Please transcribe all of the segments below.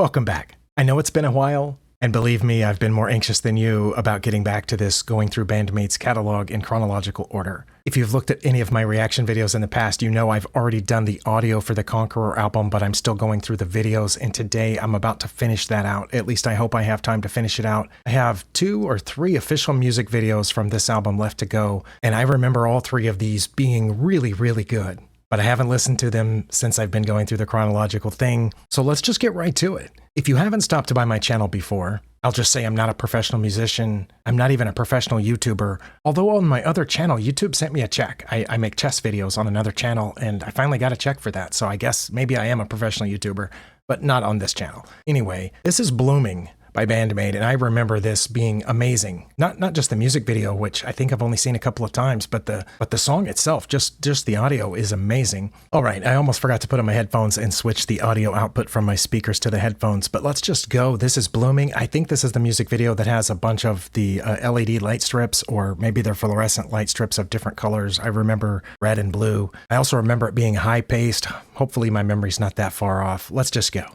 Welcome back. I know it's been a while, and believe me, I've been more anxious than you about getting back to this going through Band-Maid's catalog in chronological order. If you've looked at any of my reaction videos in the past, you know I've already done the audio for the Conqueror album, but I'm still going through the videos, and today I'm about to finish that out. At least I hope I have time to finish it out. I have 2 or 3 official music videos from this album left to go, and I remember all 3 of these being really, really good. But I haven't listened to them since I've been going through the chronological thing, so let's just get right to it. If you haven't stopped by my channel before, I'll just say I'm not a professional musician. I'm not even a professional YouTuber. Although on my other channel, YouTube sent me a check. I make chess videos on another channel, and I finally got a check for that, so I guess maybe I am a professional YouTuber, but not on this channel. Anyway, this is Blooming by Band-Maid, and I remember this being amazing. Not just the music video, which I think I've only seen a couple of times, but the song itself, just the audio is amazing. All right, I almost forgot to put on my headphones and switch the audio output from my speakers to the headphones, but let's just go. This is Blooming. I think this is the music video that has a bunch of the LED light strips, or maybe they're fluorescent light strips of different colors. I remember red and blue. I also remember it being high-paced. Hopefully my memory's not that far off. Let's just go.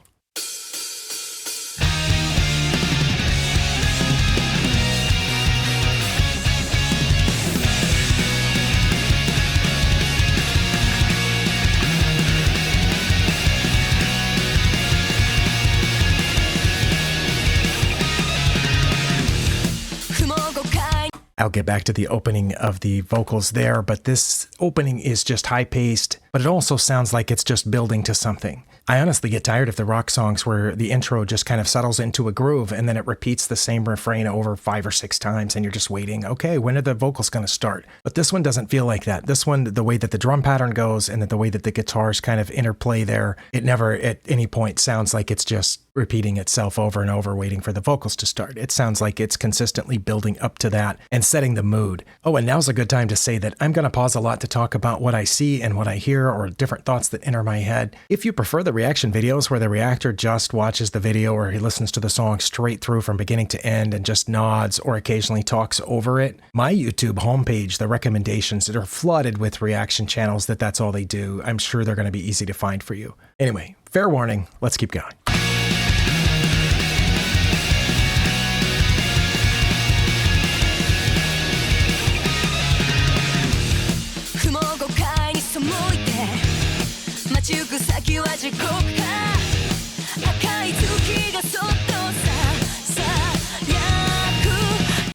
I'll get back to the opening of the vocals there, but this opening is just high-paced, but it also sounds like it's just building to something. I honestly get tired of the rock songs where the intro just kind of settles into a groove and then it repeats the same refrain over 5 or 6 times and you're just waiting, okay, when are the vocals going to start? But this one doesn't feel like that. This one, the way that the drum pattern goes and the way that the guitars kind of interplay there, it never at any point sounds like it's just repeating itself over and over, waiting for the vocals to start. It sounds like it's consistently building up to that and setting the mood. Oh, and now's a good time to say that I'm going to pause a lot to talk about what I see and what I hear, or different thoughts that enter my head. If you prefer the reaction videos where the reactor just watches the video or he listens to the song straight through from beginning to end and just nods or occasionally talks over it, my YouTube homepage, the recommendations that are flooded with reaction channels that's all they do. I'm sure they're going to be easy to find for you. Anyway, fair warning, let's keep going.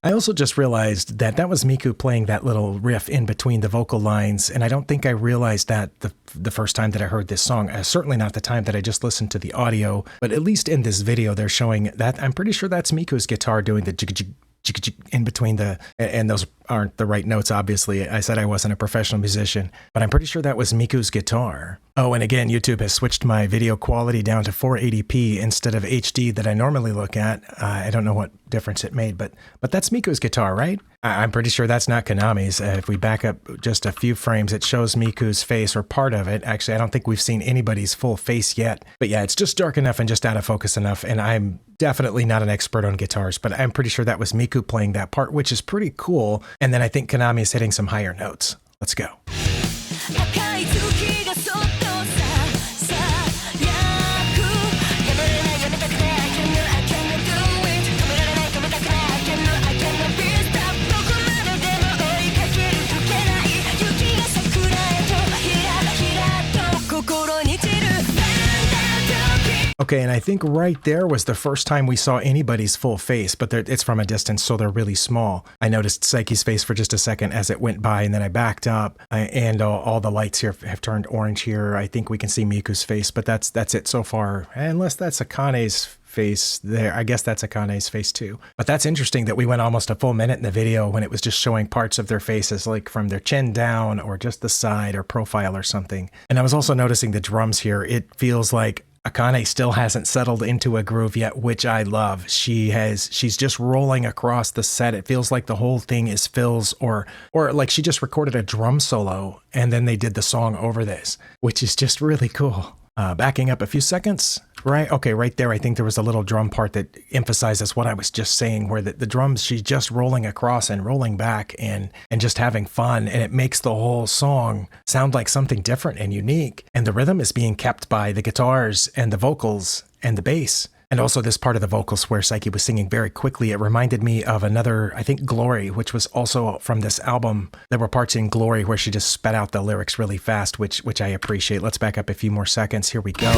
I also just realized that was Miku playing that little riff in between the vocal lines, and I don't think I realized that the first time that I heard this song. Certainly not the time that I just listened to the audio, but at least in this video they're showing that. I'm pretty sure that's Miku's guitar doing the jig jig in between and those aren't the right notes, obviously. I said I wasn't a professional musician, but I'm pretty sure that was Miku's guitar. Oh, and again, YouTube has switched my video quality down to 480p instead of HD that I normally look at. I don't know what difference it made, but that's Miku's guitar, right? I'm pretty sure that's not Konami's. If we back up just a few frames, it shows Miku's face, or part of it. Actually, I don't think we've seen anybody's full face yet. But yeah, it's just dark enough and just out of focus enough, and I'm definitely not an expert on guitars, but I'm pretty sure that was Miku playing that part, which is pretty cool. And then I think Konami is hitting some higher notes. Let's go. Okay, and I think right there was the first time we saw anybody's full face, but it's from a distance, so they're really small. I noticed Psyche's face for just a second as it went by, and then I backed up, and all the lights here have turned orange here. I think we can see Miku's face, but that's it so far, unless that's Akane's face there. I guess that's Akane's face too. But that's interesting that we went almost a full minute in the video when it was just showing parts of their faces, like from their chin down or just the side or profile or something. And I was also noticing the drums here. It feels like Akane still hasn't settled into a groove yet, which I love. She's just rolling across the set. It feels like the whole thing is fills, or like she just recorded a drum solo and then they did the song over this, which is just really cool. Backing up a few seconds, right? Okay, right there, I think there was a little drum part that emphasizes what I was just saying, where the drums, she's just rolling across and rolling back and just having fun, and it makes the whole song sound like something different and unique. And the rhythm is being kept by the guitars and the vocals and the bass. And also this part of the vocals where Psyche was singing very quickly, it reminded me of another, I think, Glory, which was also from this album. There were parts in Glory where she just spat out the lyrics really fast, which I appreciate. Let's back up a few more seconds. Here we go.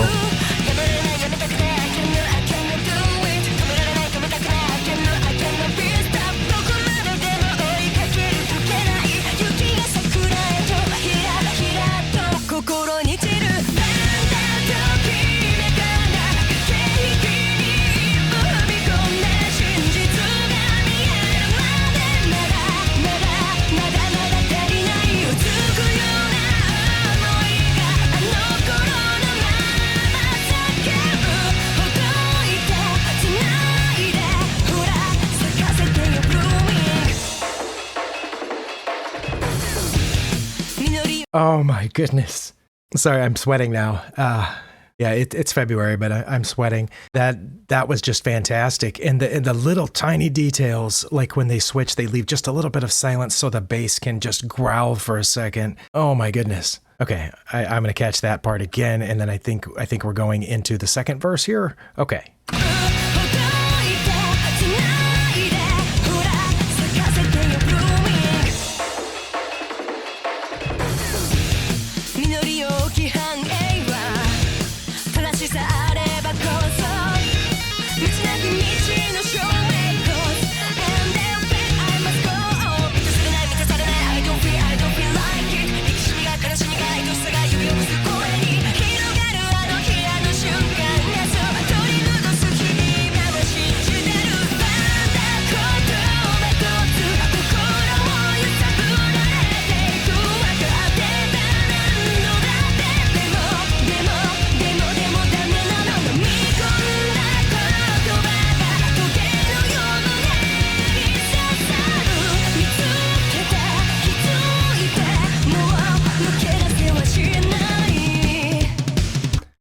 Oh my goodness. Sorry, I'm sweating now. Yeah, it's February, but I'm sweating. That was just fantastic. And the little tiny details, like when they switch, they leave just a little bit of silence so the bass can just growl for a second. Oh my goodness. Okay, I'm gonna catch that part again, and then I think we're going into the second verse here. Okay.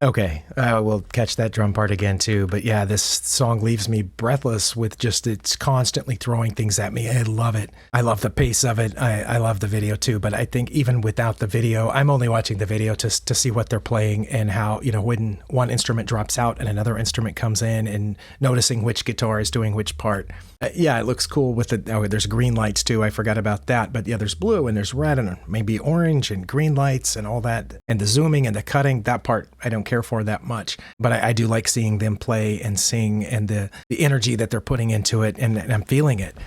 Okay, we'll catch that drum part again too. But yeah, this song leaves me breathless with just, it's constantly throwing things at me. I love it. I love the pace of it. I love the video too. But I think even without the video, I'm only watching the video to see what they're playing and how, you know, when one instrument drops out and another instrument comes in and noticing which guitar is doing which part. Yeah, it looks cool with the, oh, there's green lights too. I forgot about that. But yeah, there's blue and there's red and maybe orange and green lights and all that. And the zooming and the cutting, that part I don't care for that much. But I do like seeing them play and sing and the energy that they're putting into it, and I'm feeling it.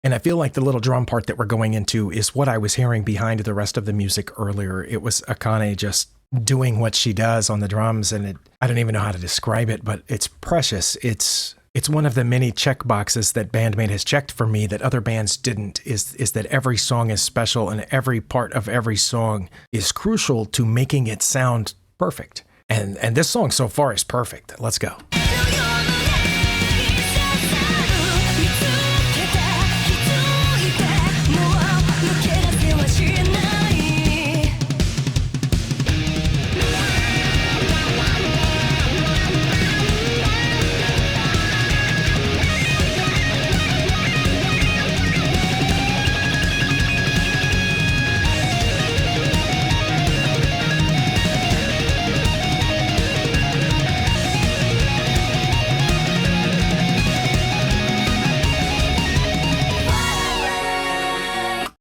And I feel like the little drum part that we're going into is what I was hearing behind the rest of the music earlier. It was Akane just doing what she does on the drums, and I don't even know how to describe it, but it's precious. It's one of the many check boxes that Band-Maid has checked for me that other bands didn't, is that every song is special and every part of every song is crucial to making it sound perfect. And this song so far is perfect. Let's go.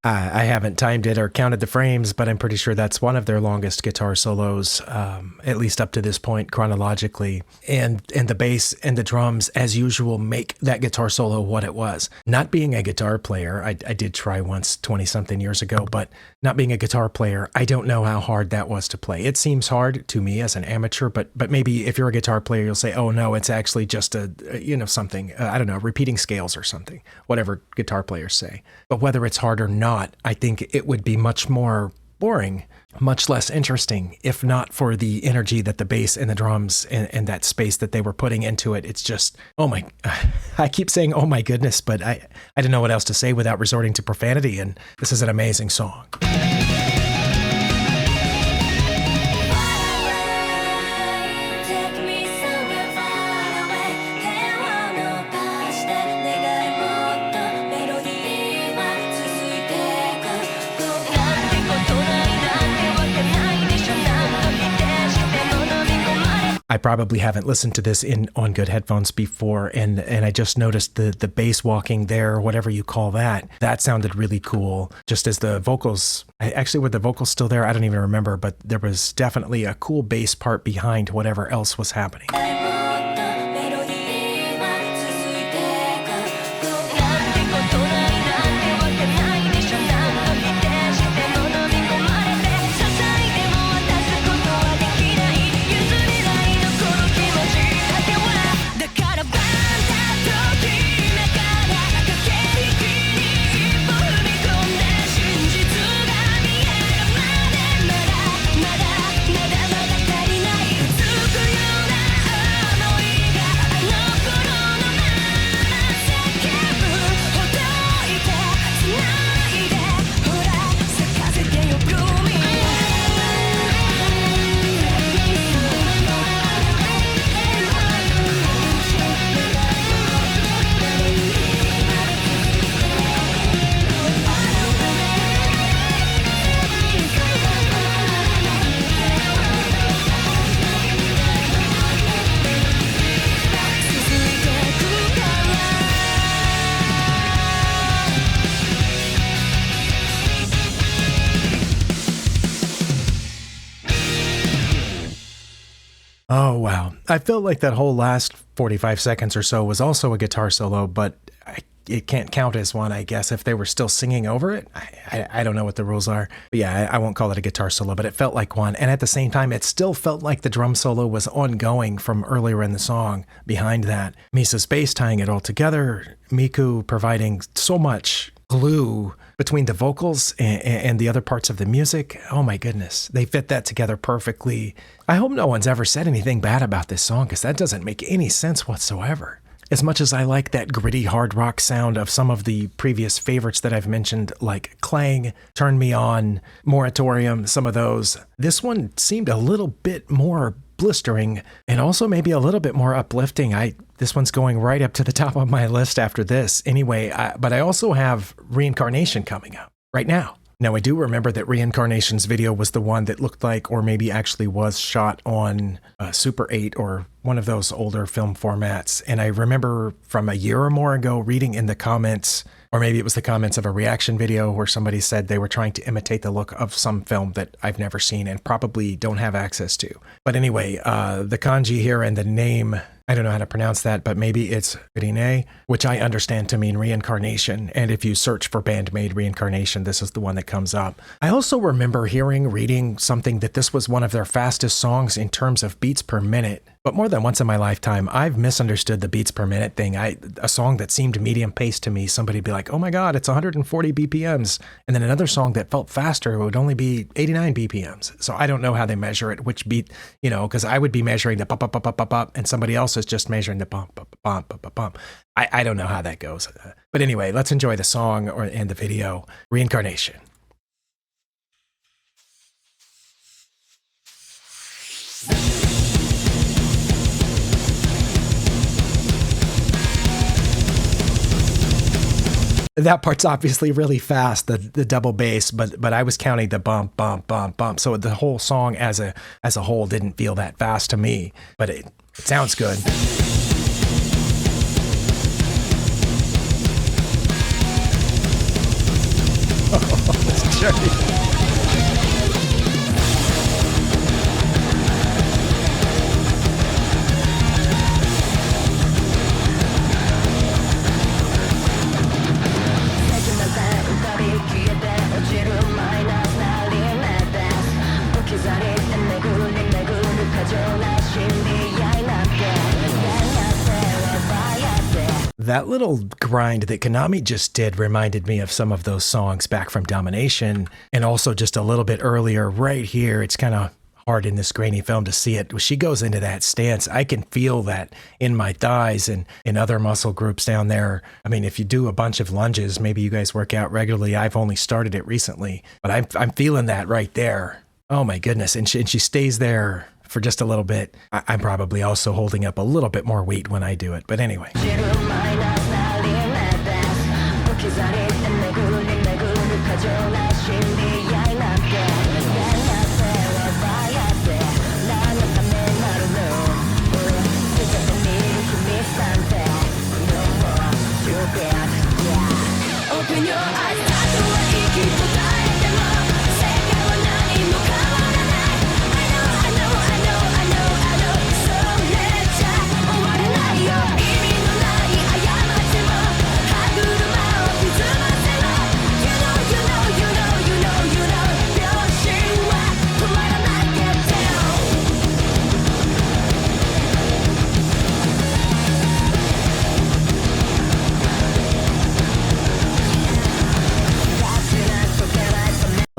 I haven't timed it or counted the frames, but I'm pretty sure that's one of their longest guitar solos, at least up to this point chronologically. And the bass and the drums, as usual, make that guitar solo what it was. Not being a guitar player, I did try once 20-something years ago, but not being a guitar player, I don't know how hard that was to play. It seems hard to me as an amateur, but maybe if you're a guitar player, you'll say, oh no, it's actually just something, I don't know, repeating scales or something, whatever guitar players say. But whether it's hard or not, I think it would be much more boring, much less interesting, if not for the energy that the bass and the drums and that space that they were putting into it. It's just, oh my, I keep saying, oh my goodness, but I didn't know what else to say without resorting to profanity, and this is an amazing song. I probably haven't listened to this on good headphones before, and I just noticed the bass walking there, whatever you call that. That sounded really cool. Just as the vocals, actually were the vocals still there? I don't even remember, but there was definitely a cool bass part behind whatever else was happening. Oh, wow. I felt like that whole last 45 seconds or so was also a guitar solo, but it can't count as one, I guess, if they were still singing over it. I don't know what the rules are. But yeah, I won't call it a guitar solo, but it felt like one. And at the same time, it still felt like the drum solo was ongoing from earlier in the song behind that. Misa's bass tying it all together, Miku providing so much glue between the vocals and the other parts of the music. Oh my goodness, they fit that together perfectly. I hope no one's ever said anything bad about this song, because that doesn't make any sense whatsoever. As much as I like that gritty hard rock sound of some of the previous favorites that I've mentioned, like Clang, Turn Me On, Moratorium, some of those, this one seemed a little bit more blistering and also maybe a little bit more uplifting. This one's going right up to the top of my list after this anyway, but I also have Reincarnation coming up right now. Now, I do remember that Reincarnation's video was the one that looked like, or maybe actually was shot on Super 8 or one of those older film formats. And I remember from a year or more ago reading in the comments, or maybe it was the comments of a reaction video where somebody said they were trying to imitate the look of some film that I've never seen and probably don't have access to. But anyway, the kanji here and the name, I don't know how to pronounce that, but maybe it's Rinne, which I understand to mean reincarnation. And if you search for Band-Maid Reincarnation, this is the one that comes up. I also remember reading something that this was one of their fastest songs in terms of beats per minute. But more than once in my lifetime, I've misunderstood the beats per minute thing. A song that seemed medium paced to me, somebody'd be like, oh my God, it's 140 BPMs. And then another song that felt faster would only be 89 BPMs. So I don't know how they measure it, which beat, because I would be measuring the pop, and somebody else is just measuring the bump. I don't know how that goes. But anyway, let's enjoy the song and the video, Reincarnation. That part's obviously really fast, the double bass, but I was counting the bump, bump, bump, bump. So the whole song as a whole didn't feel that fast to me, but it sounds good. Let's check. That little grind that Konami just did reminded me of some of those songs back from Domination, and also just a little bit earlier right here. It's kind of hard in this grainy film to see it. When she goes into that stance, I can feel that in my thighs and in other muscle groups down there. I mean, if you do a bunch of lunges, maybe you guys work out regularly. I've only started it recently, but I'm feeling that right there. Oh my goodness. And she stays there for just a little bit. I'm probably also holding up a little bit more weight when I do it. But anyway.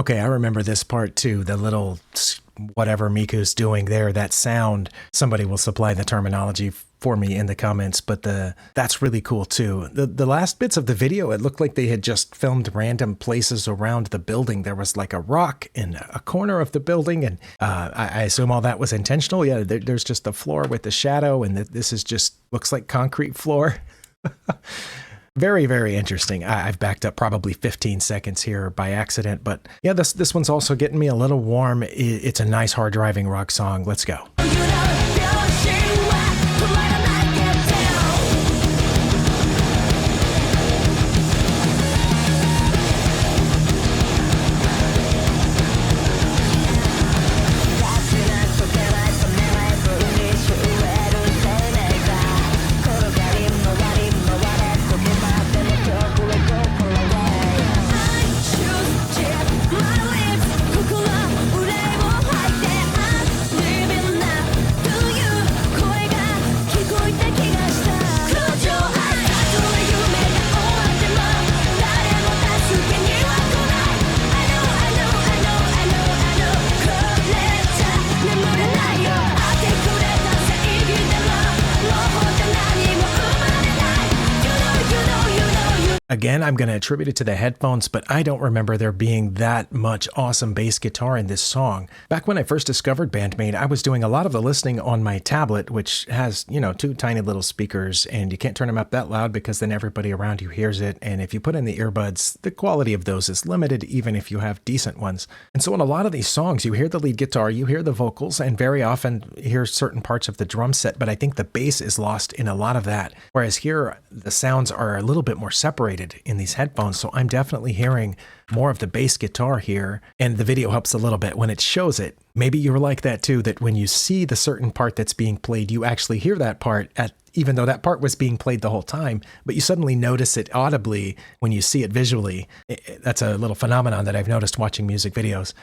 Okay, I remember this part too. The little whatever Miku's doing there, that sound. Somebody will supply the terminology for me in the comments, but that's really cool too. The last bits of the video, it looked like they had just filmed random places around the building. There was like a rock in a corner of the building, and I assume all that was intentional. Yeah, there's just the floor with the shadow, and this is just looks like concrete floor. Very, very interesting. I've backed up probably 15 seconds here by accident, but yeah, this one's also getting me a little warm. It's a nice hard driving rock song. Let's go. Again, I'm going to attribute it to the headphones, but I don't remember there being that much awesome bass guitar in this song. Back when I first discovered Band-Maid, I was doing a lot of the listening on my tablet, which has, you know, two tiny little speakers, and you can't turn them up that loud because then everybody around you hears it. And if you put in the earbuds, the quality of those is limited, even if you have decent ones. And so in a lot of these songs, you hear the lead guitar, you hear the vocals, and very often you hear certain parts of the drum set, but I think the bass is lost in a lot of that. Whereas here, the sounds are a little bit more separated in these headphones, so I'm definitely hearing more of the bass guitar here, and the video helps a little bit when it shows it. Maybe you're like that too, that when you see the certain part that's being played, you actually hear that part, even though that part was being played the whole time, but you suddenly notice it audibly when you see it visually. That's a little phenomenon that I've noticed watching music videos.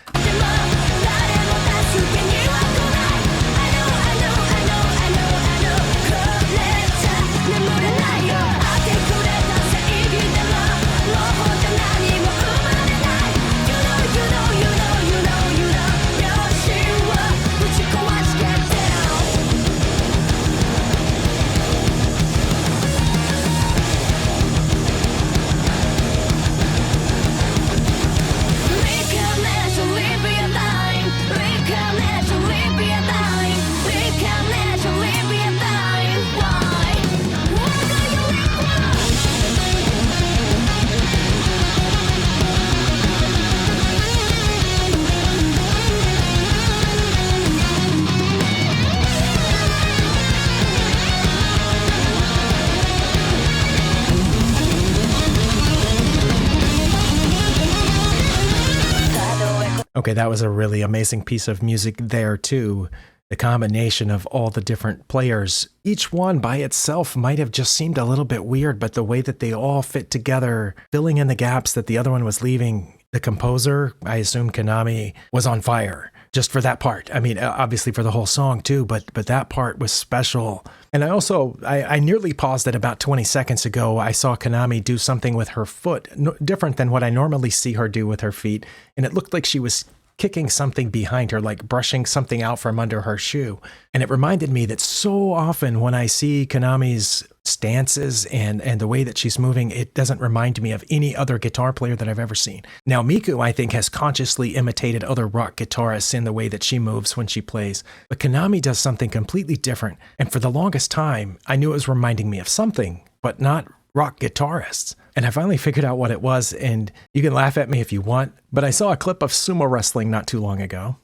Okay, that was a really amazing piece of music there too. The combination of all the different players, each one by itself might have just seemed a little bit weird, but the way that they all fit together, filling in the gaps that the other one was leaving. The composer, I assume Konami, was on fire just for that part. I mean, obviously for the whole song too, but that part was special. And I nearly paused it about 20 seconds ago. I saw Konami do something with her foot, different than what I normally see her do with her feet. And it looked like she was kicking something behind her, like brushing something out from under her shoe. And it reminded me that so often when I see Konami's stances and the way that she's moving, it doesn't remind me of any other guitar player that I've ever seen. Now, Miku, I think, has consciously imitated other rock guitarists in the way that she moves when she plays. But Konami does something completely different. And for the longest time, I knew it was reminding me of something, but not rock guitarists. And I finally figured out what it was, and you can laugh at me if you want, but I saw a clip of sumo wrestling not too long ago.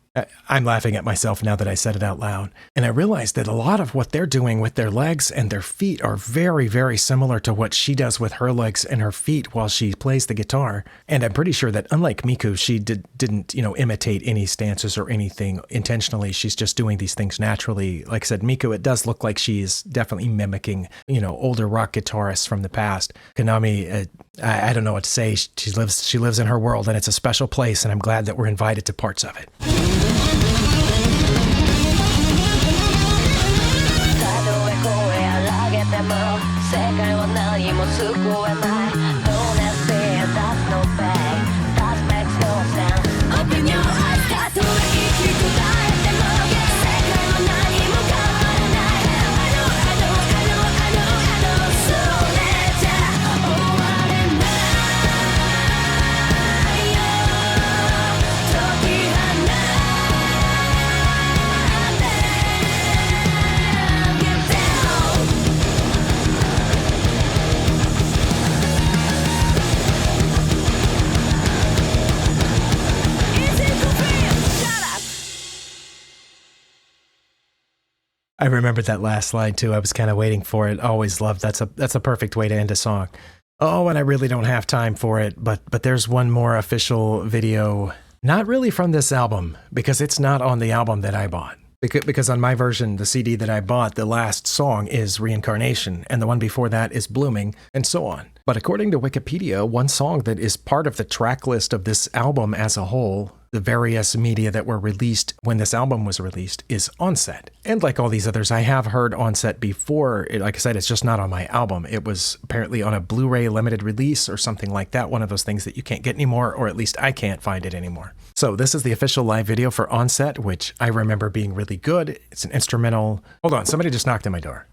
I'm laughing at myself now that I said it out loud. And I realized that a lot of what they're doing with their legs and their feet are very, very similar to what she does with her legs and her feet while she plays the guitar. And I'm pretty sure that unlike Miku, she didn't, imitate any stances or anything intentionally. She's just doing these things naturally. Like I said, Miku, it does look like she's definitely mimicking, older rock guitarists from the past. Konami, I don't know what to say. She lives in her world, and it's a special place, and I'm glad that we're invited to parts of it. Don't I remembered that last line too. I was kind of waiting for it. Always loved that's a perfect way to end a song. Oh, and I really don't have time for it, but there's one more official video, not really from this album, because it's not on the album that I bought. Because on my version, the CD that I bought, the last song is Reincarnation, and the one before that is Blooming, and so on. But according to Wikipedia, one song that is part of the track list of this album as a whole, the various media that were released when this album was released, is Onset. And like all these others, I have heard Onset before. Like I said, it's just not on my album. It was apparently on a Blu-ray limited release or something like that, one of those things that you can't get anymore, or at least I can't find it anymore. So this is the official live video for Onset, which I remember being really good. It's an instrumental. Hold on, somebody just knocked on my door.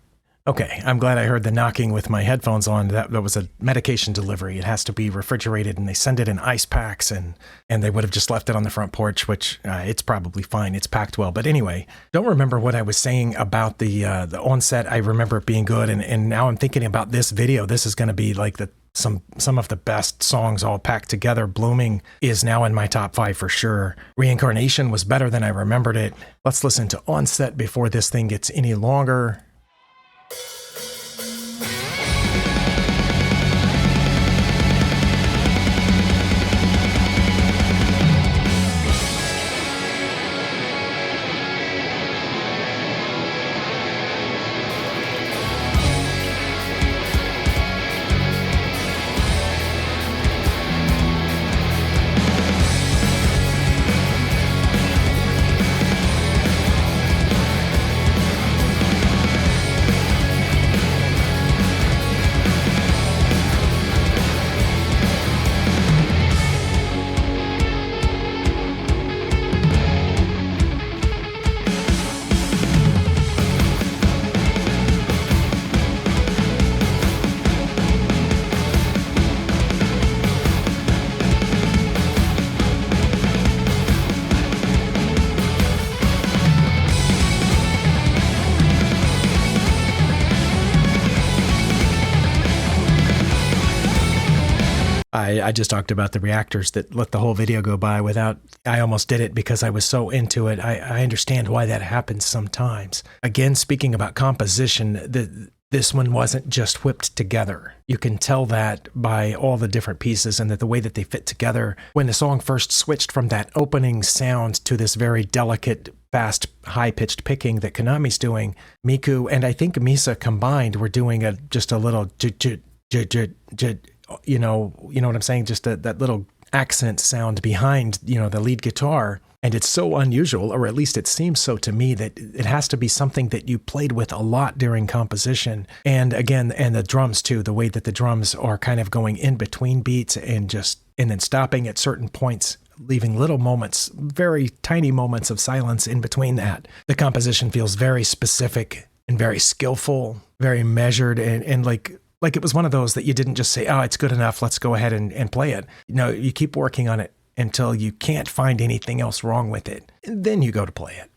Okay, I'm glad I heard the knocking with my headphones on. That was a medication delivery. It has to be refrigerated, and they send it in ice packs, and they would have just left it on the front porch, which it's probably fine. It's packed well. But anyway, don't remember what I was saying about the Onset. I remember it being good, and now I'm thinking about this video. This is going to be like some of the best songs all packed together. Blooming is now in my top 5 for sure. Reincarnation was better than I remembered it. Let's listen to Onset before this thing gets any longer. I just talked about the reactors that let the whole video go by without, I almost did it because I was so into it. I understand why that happens sometimes. Again, speaking about composition, this one wasn't just whipped together. You can tell that by all the different pieces and that the way that they fit together. When the song first switched from that opening sound to this very delicate, fast, high-pitched picking that Konami's doing, Miku and I think Misa combined were doing just a little you know what I'm saying? Just that little accent sound behind, the lead guitar. And it's so unusual, or at least it seems so to me, that it has to be something that you played with a lot during composition. And again, and the drums too, the way that the drums are kind of going in between beats and then stopping at certain points, leaving little moments, very tiny moments of silence in between that. The composition feels very specific and very skillful, very measured, and like it was one of those that you didn't just say, oh, it's good enough, let's go ahead and play it. No, you keep working on it until you can't find anything else wrong with it. And then you go to play it.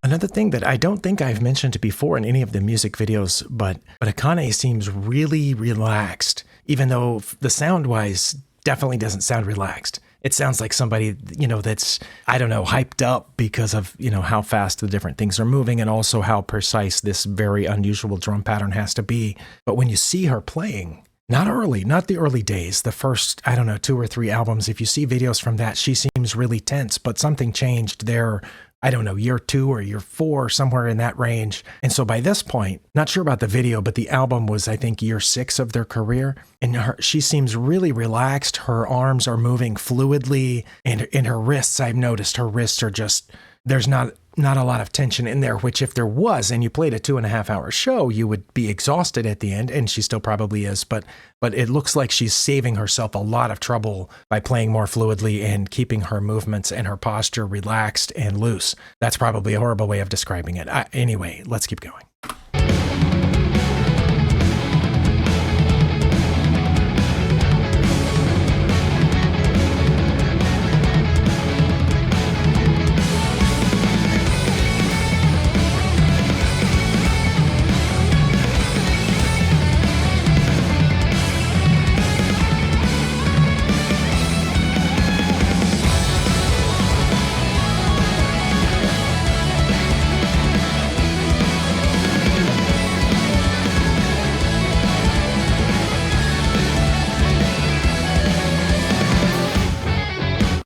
Another thing that I don't think I've mentioned before in any of the music videos, but Akane seems really relaxed, even though the sound-wise definitely doesn't sound relaxed. It sounds like somebody, that's, I don't know, hyped up because of, how fast the different things are moving and also how precise this very unusual drum pattern has to be. But when you see her playing, not the early days, the first, 2 or 3 albums, if you see videos from that, she seems really tense, but something changed there I don't know, year 2 or year 4, somewhere in that range. And so by this point, not sure about the video, but the album was, I think, year 6 of their career. And she seems really relaxed. Her arms are moving fluidly, and in her wrists, I've noticed her wrists are just, there's not a lot of tension in there, which if there was, and you played a 2.5-hour show, you would be exhausted at the end, and she still probably is, but it looks like she's saving herself a lot of trouble by playing more fluidly and keeping her movements and her posture relaxed and loose. That's probably a horrible way of describing it. Anyway, let's keep going.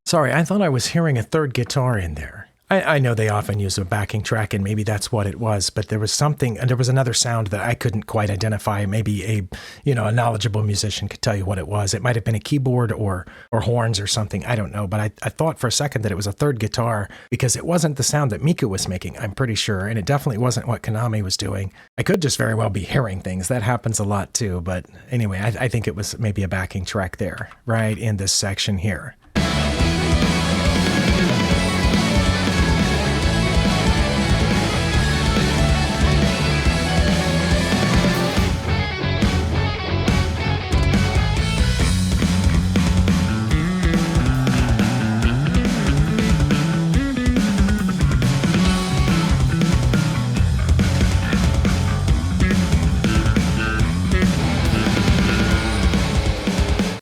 Sorry, I thought I was hearing a third guitar in there. I know they often use a backing track, and maybe that's what it was, but there was something, and there was another sound that I couldn't quite identify. Maybe a knowledgeable musician could tell you what it was. It might have been a keyboard or horns or something. I don't know, but I thought for a second that it was a third guitar because it wasn't the sound that Miku was making, I'm pretty sure, and it definitely wasn't what Konami was doing. I could just very well be hearing things. That happens a lot too, but anyway, I think it was maybe a backing track there, right in this section here.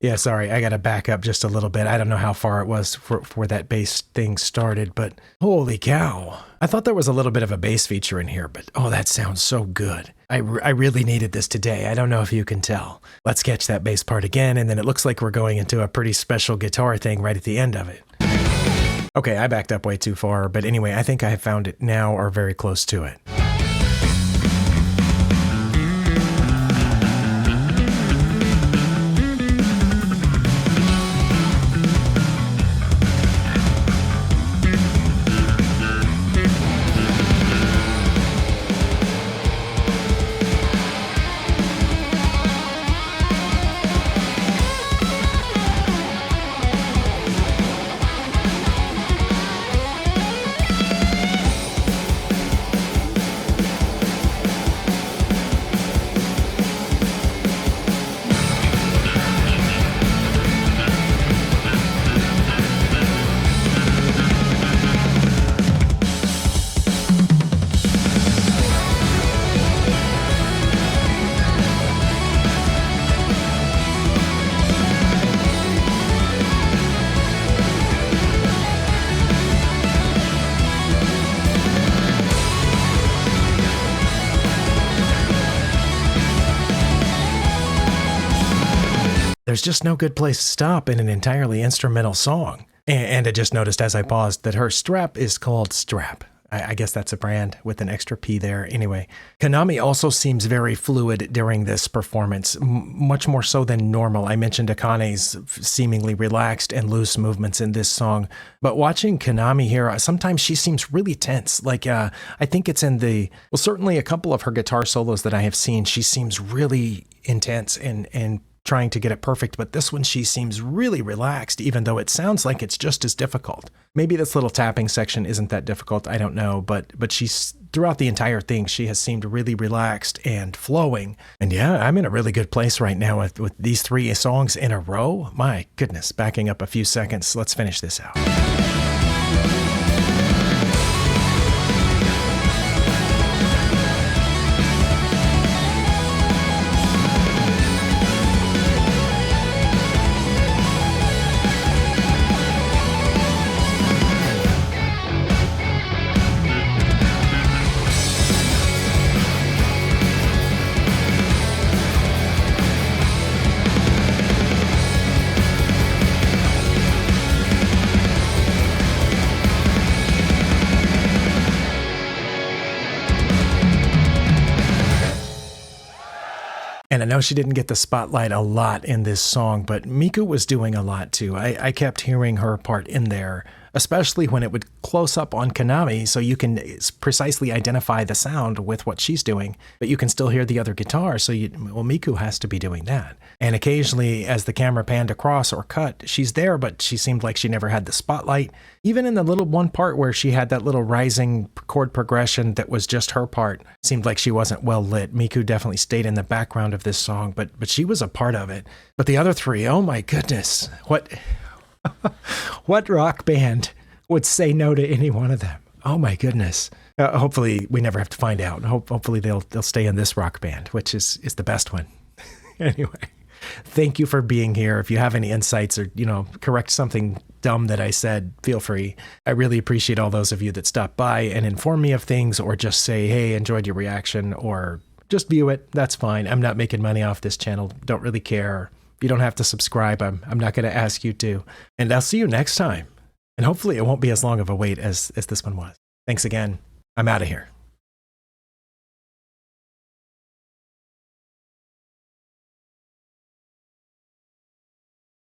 Yeah, sorry, I got to back up just a little bit. I don't know how far it was for that bass thing started, but holy cow. I thought there was a little bit of a bass feature in here, but oh, that sounds so good. I really needed this today. I don't know if you can tell. Let's catch that bass part again, and then it looks like we're going into a pretty special guitar thing right at the end of it. Okay, I backed up way too far, but anyway, I think I have found it now or very close to it. There's just no good place to stop in an entirely instrumental song. And I just noticed as I paused that her strap is called Strap. I guess that's a brand with an extra P there. Anyway, Konami also seems very fluid during this performance, much more so than normal. I mentioned Akane's seemingly relaxed and loose movements in this song, but watching Konami here, sometimes she seems really tense. Like, I think it's in certainly a couple of her guitar solos that I have seen, she seems really intense and trying to get it perfect, but this one she seems really relaxed, even though it sounds like it's just as difficult. Maybe this little tapping section isn't that difficult, I don't know, but she's throughout the entire thing, she has seemed really relaxed and flowing. And yeah, I'm in a really good place right now with these 3 songs in a row. My goodness, backing up a few seconds, let's finish this out. And I know she didn't get the spotlight a lot in this song, but Miku was doing a lot too. I kept hearing her part in there, especially when it would close up on Konami, so you can precisely identify the sound with what she's doing, but you can still hear the other guitar, so Miku has to be doing that. And occasionally, as the camera panned across or cut, she's there, but she seemed like she never had the spotlight. Even in the little one part where she had that little rising chord progression that was just her part, seemed like she wasn't well lit. Miku definitely stayed in the background of this song, but she was a part of it. But the other three, oh my goodness, what rock band would say no to any one of them? Oh my goodness. Hopefully we never have to find out. Hopefully they'll stay in this rock band, which is the best one. Anyway, thank you for being here. If you have any insights or, correct something dumb that I said, feel free. I really appreciate all those of you that stop by and inform me of things, or just say, hey, enjoyed your reaction, or just view it. That's fine. I'm not making money off this channel. Don't really care. You don't have to subscribe. I'm not going to ask you to. And I'll see you next time. And hopefully it won't be as long of a wait as this one was. Thanks again. I'm out of here.